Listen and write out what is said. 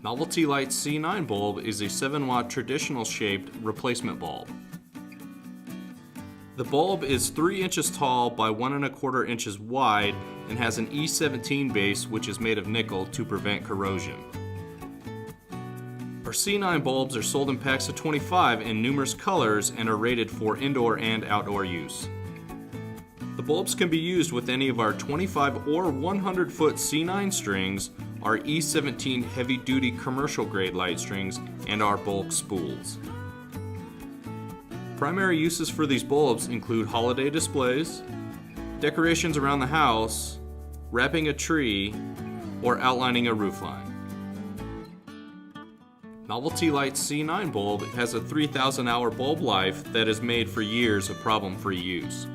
Novelty Lights C9 bulb is a 7-watt traditional shaped replacement bulb. The bulb is 3 inches tall by 1¼ inches wide and has an E17 base which is made of nickel to prevent corrosion. Our C9 bulbs are sold in packs of 25 in numerous colors and are rated for indoor and outdoor use. The bulbs can be used with any of our 25 or 100-foot C9 strings, our E17 heavy-duty commercial grade light strings, and our bulk spools. Primary uses for these bulbs include holiday displays, decorations around the house, wrapping a tree, or outlining a roofline. Novelty Lights C9 bulb has a 3,000 hour bulb life that is made for years of problem-free use.